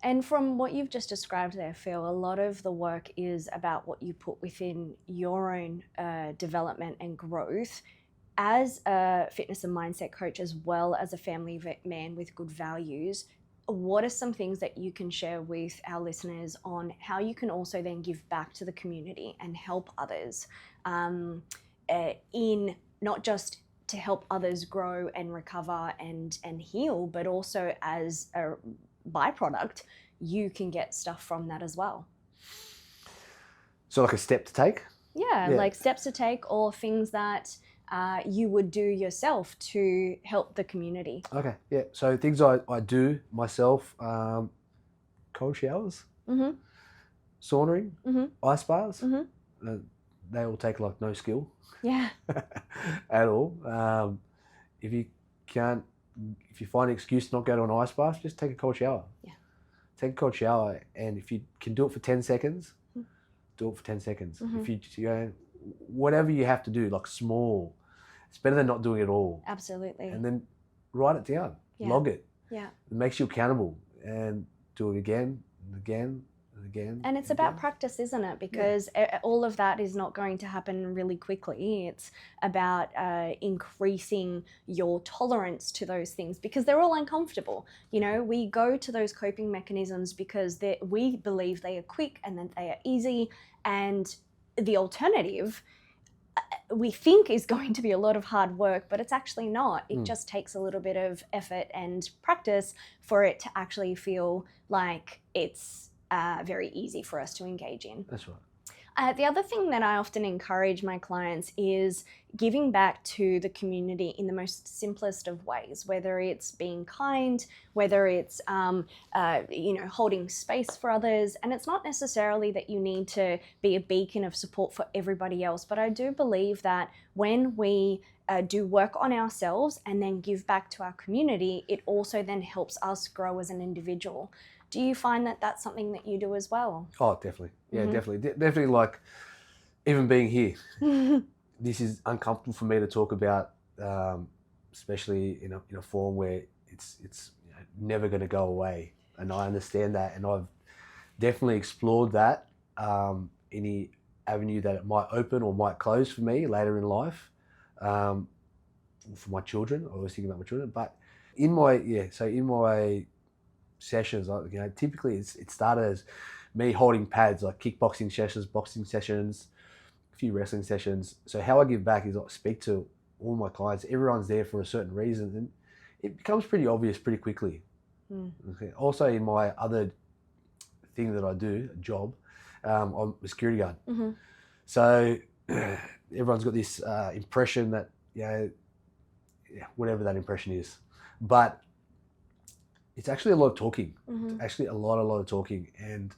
And from what you've just described there, Phil, a lot of the work is about what you put within your own development and growth. As a fitness and mindset coach, as well as a family man with good values, what are some things that you can share with our listeners on how you can also then give back to the community and help others in not just to help others grow and recover and heal, but also as a byproduct, you can get stuff from that as well. So like a step to take? Yeah, like steps to take or things that you would do yourself to help the community. Okay, yeah. So things I do myself, cold showers, Mm-hmm. saunering, Mm-hmm. ice baths. Mm-hmm. They all take like no skill. Yeah. At all. If you find an excuse to not go to an ice bath, just take a cold shower. Yeah. Take a cold shower, and if you can do it for 10 seconds, do it for 10 seconds. Mm-hmm. If you whatever you have to do, like small, it's better than not doing it all. Absolutely. And then write it down, log it. Yeah. It makes you accountable, and do it again and again and again. And it's about practice, isn't it? Because all of that is not going to happen really quickly. It's about increasing your tolerance to those things, because they're all uncomfortable. You know, we go to those coping mechanisms because we believe they are quick and that they are easy, and the alternative we think is going to be a lot of hard work, but it's actually not. It just takes a little bit of effort and practice for it to actually feel like it's very easy for us to engage in. That's right. The other thing that I often encourage my clients is giving back to the community in the most simplest of ways, whether it's being kind, whether it's holding space for others. And it's not necessarily that you need to be a beacon of support for everybody else, but I do believe that when we do work on ourselves and then give back to our community, it also then helps us grow as an individual. Do you find that that's something that you do as well? Oh, definitely. Yeah, definitely. Definitely, like, even being here, this is uncomfortable for me to talk about, especially in a form where it's never going to go away. And I understand that. And I've definitely explored that, any avenue that it might open or might close for me later in life, for my children. I was thinking about my children. But in my sessions, typically it started as me holding pads, like kickboxing sessions, boxing sessions, a few wrestling sessions. So how I give back is I speak to all my clients. Everyone's there for a certain reason, and it becomes pretty obvious pretty quickly. Okay. Also, in my other thing that I do, a job, I'm a security guard. So everyone's got this impression that, whatever that impression is, but it's actually a lot of talking. It's actually a lot of talking, and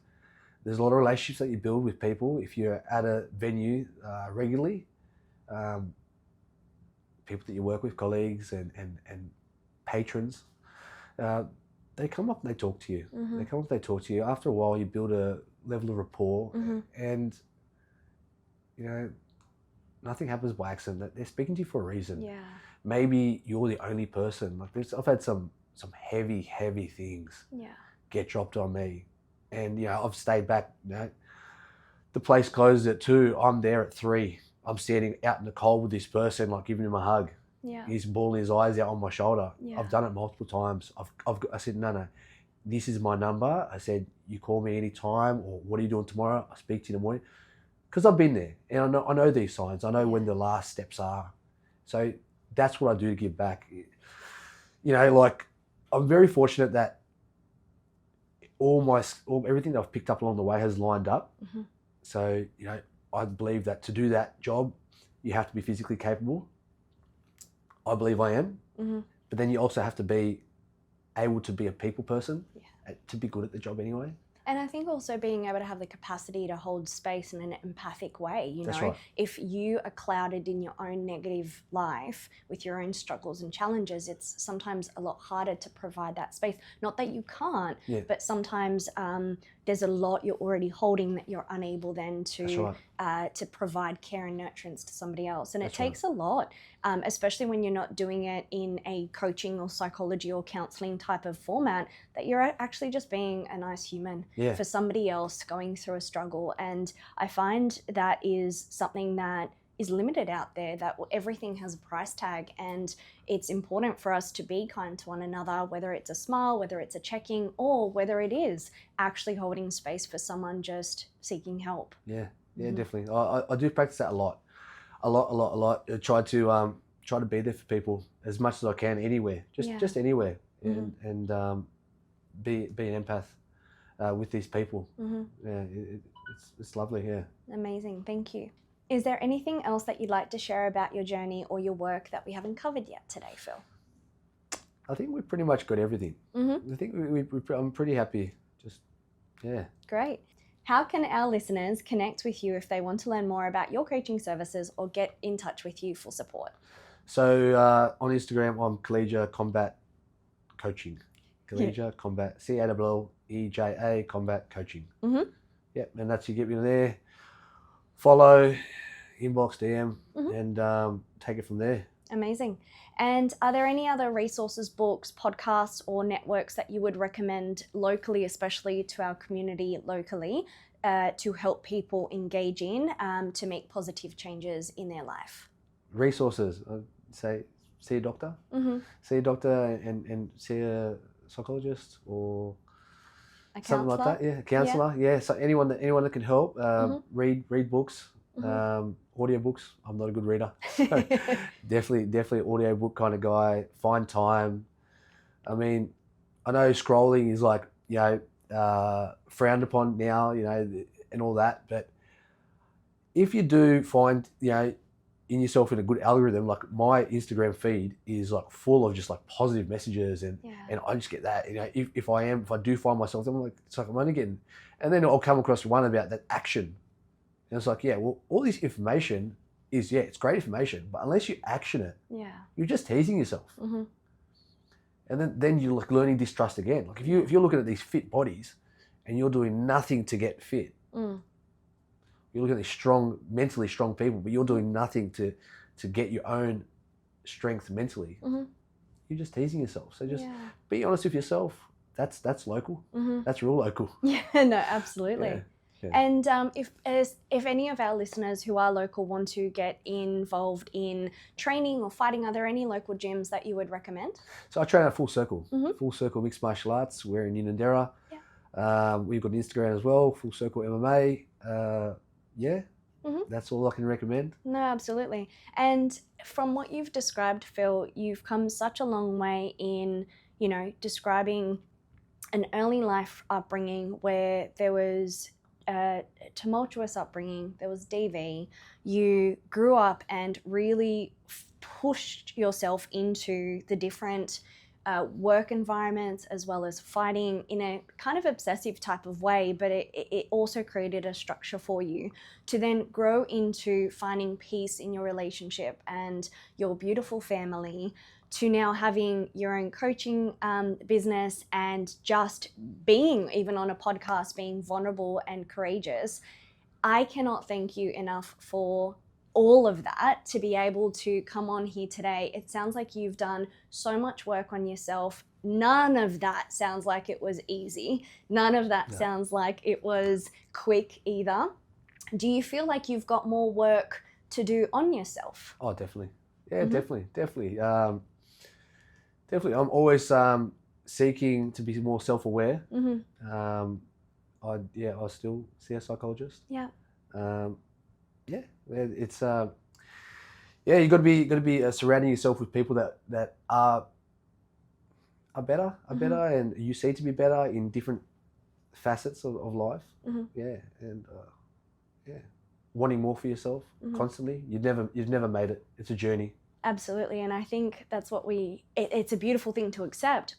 there's a lot of relationships that you build with people if you're at a venue regularly. People that you work with, colleagues and patrons, they come up and they talk to you. They come up and they talk to you. After a while, you build a level of rapport, and nothing happens by accident. They're speaking to you for a reason. Yeah. Maybe you're the only person. Like this, I've had some heavy things get dropped on me, and I've stayed back. The place closes at 2. I'm there at 3. I'm standing out in the cold with this person, like giving him a hug. He's bawling his eyes out on my shoulder. I've done it multiple times. I said, no, this is my number. I said, you call me anytime, or what are you doing tomorrow? I'll speak to you in the morning, because I've been there and I know these signs. I know when the last steps are. So that's what I do to give back. I'm very fortunate that everything that I've picked up along the way has lined up. So, I believe that to do that job, you have to be physically capable. I believe I am. But then you also have to be able to be a people person to be good at the job anyway. And I think also being able to have the capacity to hold space in an empathic way, That's right. If you are clouded in your own negative life with your own struggles and challenges, it's sometimes a lot harder to provide that space. Not that you can't, but sometimes there's a lot you're already holding that you're unable then to provide care and nurturance to somebody else. And it takes a lot, especially when you're not doing it in a coaching or psychology or counseling type of format, that you're actually just being a nice human for somebody else going through a struggle. And I find that is something that is limited out there, that everything has a price tag, and it's important for us to be kind to one another, whether it's a smile, whether it's a check-in, or whether it is actually holding space for someone just seeking help. Definitely. I do practice that a lot. I try to be there for people as much as I can, anywhere, just anywhere, and be an empath with these people. It's lovely. Amazing. Thank you. Is there anything else that you'd like to share about your journey or your work that we haven't covered yet today, Phil? I think we've pretty much got everything. I think I'm pretty happy. Great. How can our listeners connect with you if they want to learn more about your coaching services or get in touch with you for support? So on Instagram, I'm Calleja Combat Coaching. Calleja Combat, CALLEJA Combat Coaching. And that's, you get me there. Follow, inbox, DM, and take it from there. Amazing. And are there any other resources, books, podcasts, or networks that you would recommend locally, especially to our community locally, to help people engage in to make positive changes in their life? Resources, I'd say see a doctor. Mm-hmm. See a doctor and see a psychologist or A something like that. Yeah, a counsellor. Yeah, so anyone that can help. Read books. Audiobooks. I'm not a good reader, so definitely audio book kind of guy. Find time. I mean, I know scrolling is like, frowned upon now, and all that, but if you do find, in yourself in a good algorithm, like my Instagram feed is like full of just like positive messages, and I just get that, if I do find myself, I'm like, it's like I'm only getting, and then I'll come across one about that action. And it's like, well, all this information is, it's great information, but unless you action it, you're just teasing yourself. Mm-hmm. And then you're like learning distrust again. Like if you're looking at these fit bodies and you're doing nothing to get fit, you're looking at these strong, mentally strong people, but you're doing nothing to get your own strength mentally, you're just teasing yourself. So just be honest with yourself. That's local. That's real local. Yeah, no, absolutely. Yeah. And if any of our listeners who are local want to get involved in training or fighting, are there any local gyms that you would recommend? So I train at Full Circle. Full Circle Mixed Martial Arts. We're in Unanderra. We've got an Instagram as well, Full Circle MMA. That's all I can recommend. No, absolutely. And from what you've described, Phil, you've come such a long way in, describing an early life upbringing where there was a tumultuous upbringing, there was DV, you grew up and really pushed yourself into the different work environments as well as fighting in a kind of obsessive type of way, but it also created a structure for you to then grow into finding peace in your relationship and your beautiful family, to now having your own coaching business and just being, even on a podcast, being vulnerable and courageous. I cannot thank you enough for all of that to be able to come on here today. It sounds like you've done so much work on yourself. None of that sounds like it was easy. None of that sounds like it was quick either. Do you feel like you've got more work to do on yourself? Oh, definitely. Yeah, definitely. Definitely. I'm always seeking to be more self-aware. I still see a psychologist. It's you got to be surrounding yourself with people that are better, and you see to be better in different facets of life. Wanting more for yourself constantly. You've never made it. It's a journey. Absolutely. And I think that's what it's a beautiful thing to accept,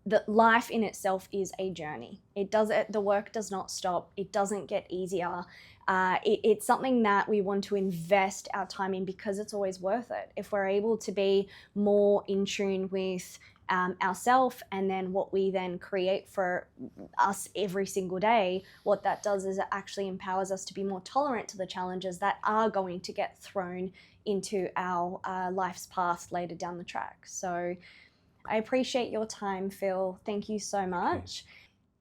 that life in itself is a journey. The work does not stop. It doesn't get easier. It's something that we want to invest our time in because it's always worth it. If we're able to be more in tune with ourselves and then what we then create for us every single day, what that does is it actually empowers us to be more tolerant to the challenges that are going to get thrown into our life's path later down the track. So I appreciate your time, Phil. Thank you so much.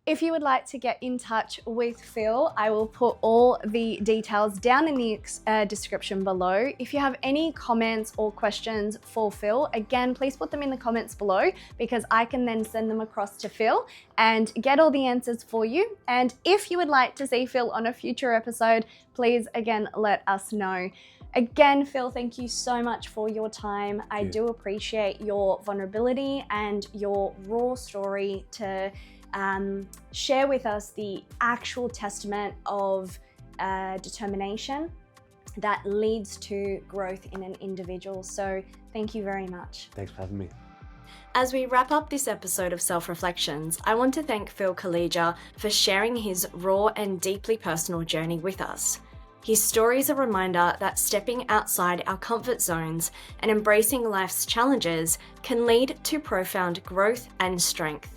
If you would like to get in touch with Phil, I will put all the details down in the description below. If you have any comments or questions for Phil, again, please put them in the comments below because I can then send them across to Phil and get all the answers for you. And if you would like to see Phil on a future episode, please, again, let us know. Again, Phil, thank you so much for your time. I do appreciate your vulnerability and your raw story to share with us the actual testament of determination that leads to growth in an individual. So thank you very much. Thanks for having me. As we wrap up this episode of Self-Reflections, I want to thank Phil Calleja for sharing his raw and deeply personal journey with us. His story is a reminder that stepping outside our comfort zones and embracing life's challenges can lead to profound growth and strength.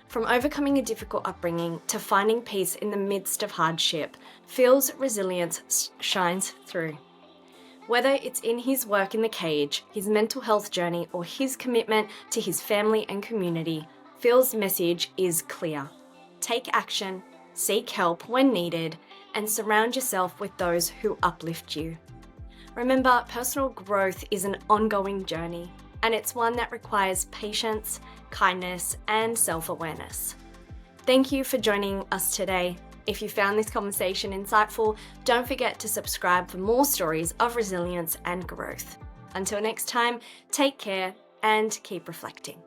From overcoming a difficult upbringing to finding peace in the midst of hardship, Phil's resilience shines through. Whether it's in his work in the cage, his mental health journey, or his commitment to his family and community, Phil's message is clear. Take action, seek help when needed, and surround yourself with those who uplift you. Remember, personal growth is an ongoing journey, and it's one that requires patience, kindness, and self-awareness. Thank you for joining us today. If you found this conversation insightful, don't forget to subscribe for more stories of resilience and growth. Until next time, take care and keep reflecting.